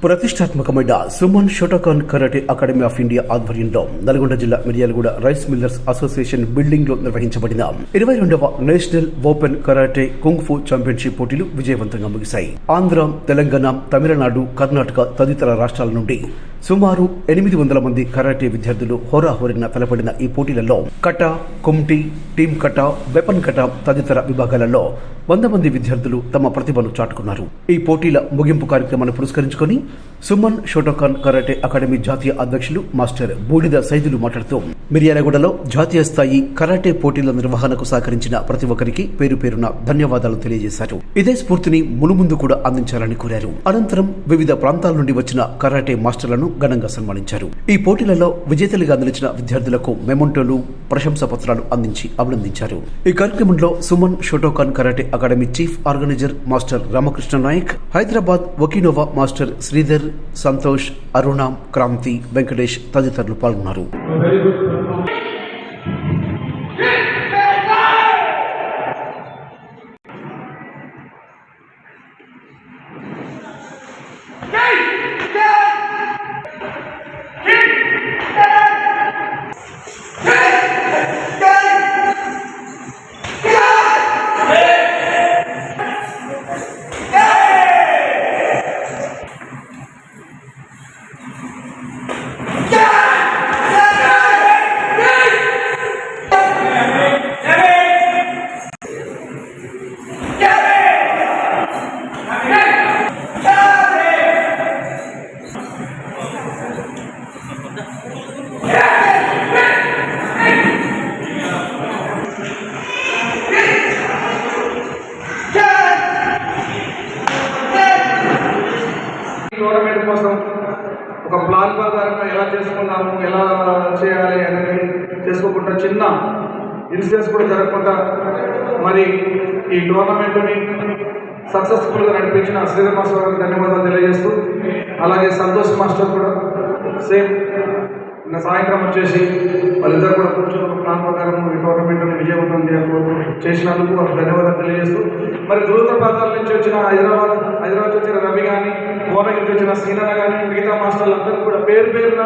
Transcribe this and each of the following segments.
ప్రతిష్టాత్మకమైన Suman Shotokan karate academy of India ఆధ్వర్యంలో నల్గొండ జిల్లా Miryalaguda rice millers association building లో నిర్వహించబడిన 22వ నేషనల్ ఓపెన్ కరాటే కుంగ్-ఫు ఛాంపియన్షిప్ పోటీలు విజయవంతంగా ముగిశాయి. ఆంధ్ర, తెలంగాణ, తమిళనాడు, కర్ణాటక తదితర రాష్ట్రాల నుండి సుమారు 800 మంది కరాటే విద్యార్థులు హోరాహోరీన తలపడిన ఈ పోటీలలో కటా, కుమ్టి, టీమ్ కటా, వెపన్ కటా తదితర విభాగాలలో 100 మంది విద్యార్థులు తమ ప్రతిభను చాటుకున్నారు. ఈ పోటీల ముగింపు కార్యక్రమాన్ని పురస్కరించుకొని సుమన్ షోటోకాన్ కరాటే అకాడమీ జాతీయ అధ్యక్షులు మాస్టర్ బూడిద సైదులు మాట్లాడుతూ మిర్యాలగూడలో జాతీయ స్థాయి కరాటే పోటీల నిర్వహణకు సహకరించిన ప్రతి ఒక్కరికి పేరు పేరున ధన్యవాదాలు తెలియజేశారు. ఇదే స్ఫూర్తిని మునుముందు కూడా అందించాలని కోరారు. అనంతరం వివిధ ప్రాంతాల నుండి వచ్చిన కరాటే మాస్టర్లను ఘనంగా సన్మానించారు. ఈ పోటీలలో విజేతలుగా నిలిచిన విద్యార్థులకు మెమోంటోలు, ప్రశంసా పత్రాలు అందించి అభినందించారు. ఈ కార్యక్రమంలో Suman Shotokan karate academy chief organiser master Ramakrishna Nayak, Hyderabad Okinawa master Sridhar, Santosh, Aruna, Kranti, Venkatesh తదితరులు పాల్గొన్నారు. టోర్నమెంట్ కోసం ఒక ప్లాన్ ప్రకారంగా ఎలా చేసుకున్నాము, ఎలా చేయాలి అనేది చేసుకోకుండా చిన్న ఇన్సిడెంట్స్ కూడా జరగకుండా మరి ఈ టోర్నమెంట్ని సక్సెస్ఫుల్గా నడిపించిన శ్రీధర్ మాస్టర్ గారికి ధన్యవాదాలు తెలియజేస్తూ, అలాగే సంతోష్ మాస్టర్ కూడా సేమ్ నిన్న సాయంత్రం వచ్చేసి వాళ్ళిద్దరు కూడా కూర్చొని ఒక ప్లాన్ ప్రకారం ఈ టోర్నమెంట్ని విజయవంతం చేసినందుకు వాళ్ళకి ధన్యవాదాలు తెలియజేస్తూ, మరి దూర ప్రాంతాల నుంచి వచ్చిన హైదరాబాద్ నుంచి వచ్చిన రవి కానీ, భువనగిరి నుంచి వచ్చిన శ్రీనన్న కానీ, మిగతా మాస్టర్లు అందరికీ కూడా పేరు పేరున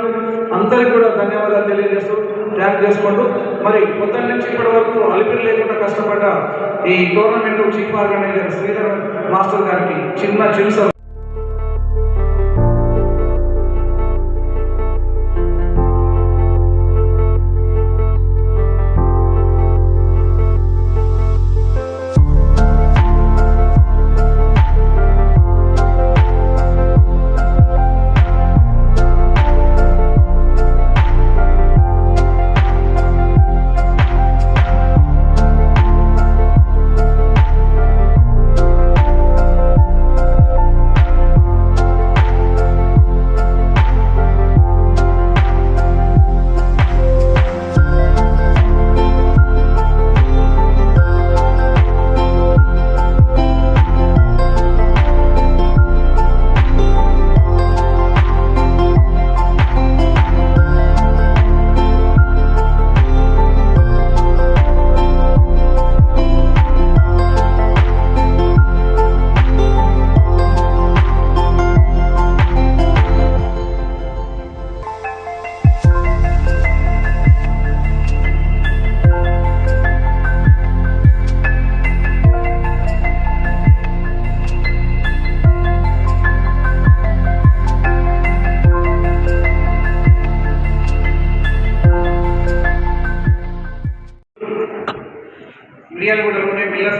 అందరికీ కూడా ధన్యవాదాలు తెలియజేస్తూ థ్యాంక్ చేసుకుంటూ, మరి పొద్దున్న నుంచి ఇప్పటి వరకు అలిపిరి లేకుండా కష్టపడ్డ ఈ tournament chief organiser Sridhar master గారికి చిన్న మిర్యాలగూడలోని మిల్లర్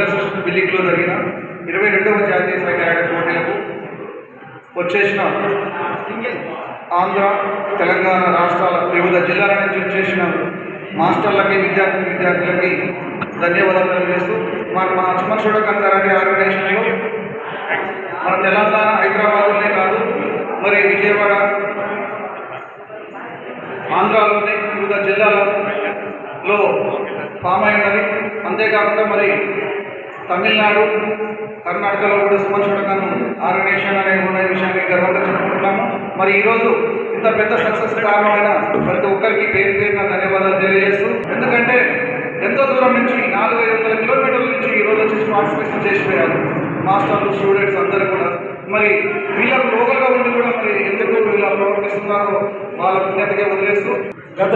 అసోసియేషన్ బిల్డింగ్లో జరిగిన 22వ జాతీయ స్థాయి కరాటే పోటీలకు వచ్చేసిన ఆంధ్ర, తెలంగాణ రాష్ట్రాల వివిధ జిల్లాల నుంచి వచ్చేసిన మాస్టర్లకి, విద్యార్థులకి ధన్యవాదాలు తెలియజేస్తూ, మా సుమన్ షోటోకాన్ కరాటే ఆర్గనైజేషన్లో మన తెలంగాణ, హైదరాబాద్లోనే కాదు మరి విజయవాడ, ఆంధ్రాలోని వివిధ జిల్లాలలో ఫామ్ అయినది. అంతేకాకుండా మరి తమిళనాడు, కర్ణాటకలో కూడా సుమన్ షోటోకాన్ ఆర్గనైజేషన్ అనేది ఉన్న విషయాన్ని గర్వంగా చెప్పుకుంటున్నాము. మరి ఈరోజు ఇంత పెద్ద సక్సెస్ కారణమైన ప్రతి ఒక్కరికి పేరు పేరున ధన్యవాదాలు తెలియజేస్తూ, ఎందుకంటే ఎంతో దూరం నుంచి 400-500 కిలోమీటర్ల నుంచి ఈరోజు వచ్చి పార్టిసిపేషన్ చేసిపోయారు మాస్టర్లు, స్టూడెంట్స్ అందరూ కూడా. మరి వీళ్ళకు లోకల్గా ఉండి కూడా మరి ఎందుకు ఇలా ప్రవర్తిస్తున్నారో వాళ్ళ పుణ్యతకే వదిలేస్తూ గత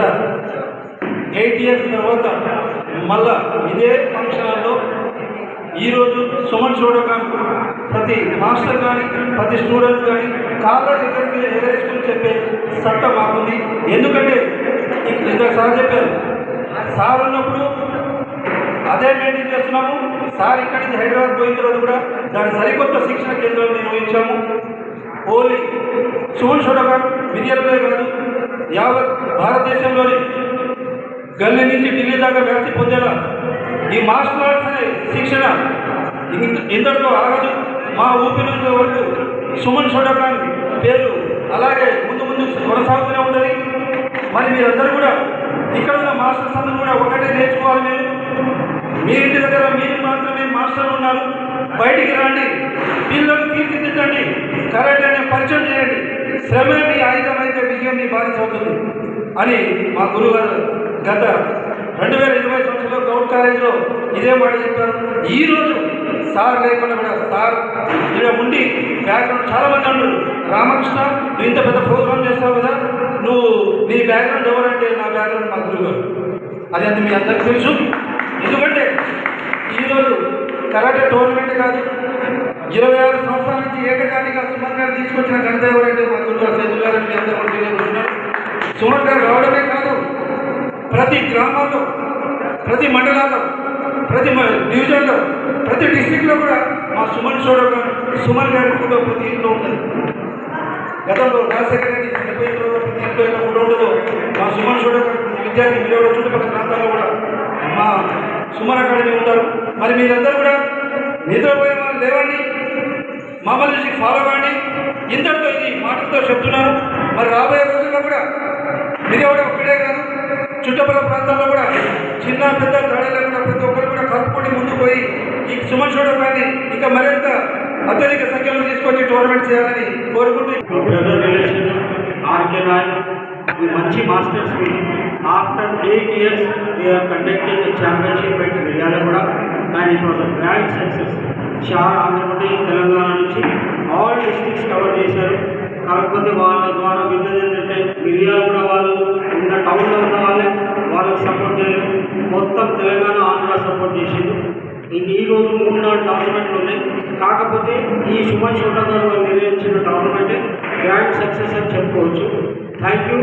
8 years తర్వాత మళ్ళా ఇదే ఫంక్షన్లో ఈరోజు సుమన్ షోడోకాన్ ప్రతి మాస్టర్ కానీ ప్రతి స్టూడెంట్ కానీ కాలేజ్ ఇక్కడికి ఎగరేసుకుని చెప్పే చట్టం మాకుంది. ఎందుకంటే ఇంత సార్ చెప్పారు, సార్ ఉన్నప్పుడు అదే మెయింటైన్ చేస్తున్నాము. సార్ ఇక్కడి నుంచి హైదరాబాద్ పోయిన తర్వాత కూడా దాని సరికొత్త శిక్షణ కేంద్రాలు నిర్వహించాము. ఓన్లీ సుమన్ షోడోకాన్ విద్యార్థులే కాదు, యావత్ భారతదేశంలోని గల్లీ నుంచి ఢిల్లీ దాకా వ్యాప్తి పొందేలా ఈ మార్షల్ ఆర్ట్స్ అనే శిక్షణ ఇంతటితో ఆగదు. మా ఊపిరినంత వరకు సుమన్ షోడోకాన్ పేరు అలాగే ముందు ముందు కొనసాగుతూనే ఉంటుంది. మరి మీరందరూ కూడా ఇక్కడ ఉన్న మాస్టర్స్ అందరూ కూడా ఒకటే నేర్చుకోవాలి. మీ ఇంటి దగ్గర మీరు మాత్రమే మాస్టర్ ఉన్నారు, బయటికి రండి, పిల్లలు తీర్చిదిద్దండి, కరాటేని పరిచయం చేయండి. శ్రమే మీ ఆయుధం అయితే విజయం మీ బాధ్యత అవుతుంది అని మా గురువు గారు గత 2020 సంవత్సరంలో గౌడ్ కాలేజీలో ఇదే మాట చెప్పారు. ఈరోజు సార్ లేకుండా కూడా సార్ ఇక్కడ ఉండి బ్యాక్గ్రౌండ్ చాలామంది ఉన్నారు. రామకృష్ణ, నువ్వు ఇంత పెద్ద ప్రోగ్రామ్ చేస్తావు కదా, నువ్వు నీ బ్యాక్గ్రౌండ్ ఎవరంటే నా బ్యాక్గ్రౌండ్ మా గురువు గారు. అది అంత మీ అందరికీ తెలుసు. ఎందుకంటే ఈరోజు కరాటే టోర్నమెంట్ కాదు, 26 సంవత్సరాల నుంచి ఏకజాతిగా సుమన్ గారు తీసుకొచ్చిన ఘనత ఎవరంటే మా గురువు గారు సేతులు గారు. మీ అందరూ కూడా తెలియజేస్తున్నారు. సుమన్ గారు రావడమే కాదు, ప్రతి గ్రామాల్లో, ప్రతి మండలాల్లో, ప్రతి డివిజన్లో, ప్రతి డిస్టిక్లో కూడా మా సుమన్ షోడోకాన్ సుమన్ గారి ఫోటో ప్రతి ఇంట్లో ఉంటుంది. గతంలో రాజశేఖర రెడ్డి చనిపోయిన తర్వాత ప్రతి ఇంట్లో ఎంత ఫోటో ఉంటుందో మా సుమన్ షోడోకాన్ ప్రతి విద్యార్థి మీరు చుట్టుపక్కల ప్రాంతాల్లో కూడా మా సుమన్ అకాడమీ ఉంటారు. మరి మీరందరూ కూడా నిద్రపోయిన వాళ్ళు లేవండి, మమ్మల్ని చూసి ఫాలో కాండి. ఇంతటితో ఇది మాటలతో చెప్తున్నాను. మరి రాబోయే రోజుల్లో కూడా మీరు ఎవరు ఒక్కడే కాదు, చుట్టుపక్కల ప్రాంతాల్లో కూడా చిన్న పెద్ద తేడా లేకుండా ప్రతి ఒక్కరు కూడా కలుపుకొని ముందుకు పోయి ఈ సుమన్ షోడోకాన్ని ఇంకా మరింత అత్యధిక సంఖ్యలో తీసుకొచ్చి టోర్నమెంట్ చేయాలని కోరుకుంటూ బ్రదర్ రిలేషన్ ఆర్కే రాయ్ మంచి masters after 8 years they are conducting a championship at Miryalaguda and it was a grand success. చాలా ఆంధ్రప్రదేశ్ తెలంగాణ నుంచి ఆల్ డిస్ట్రిక్ట్స్ కవర్ చేశారు. కాకపోతే వాళ్ళ ద్వారా విన్నది ఏంటంటే మిర్యాలగూడ వాళ్ళు ఉన్న టౌన్లో ఉన్న వాళ్ళే వాళ్ళకి సపోర్ట్ చేయలేదు, మొత్తం తెలంగాణ ఆంధ్ర సపోర్ట్ చేసింది. ఇంక ఈరోజు 3-4 టోర్నమెంట్లు ఉన్నాయి. కాకపోతే ఈ సుమన్ షోడోకాన్ గారు నిర్వహించిన టోర్నమెంటే గ్రాండ్ సక్సెస్ అని చెప్పుకోవచ్చు. Thank you.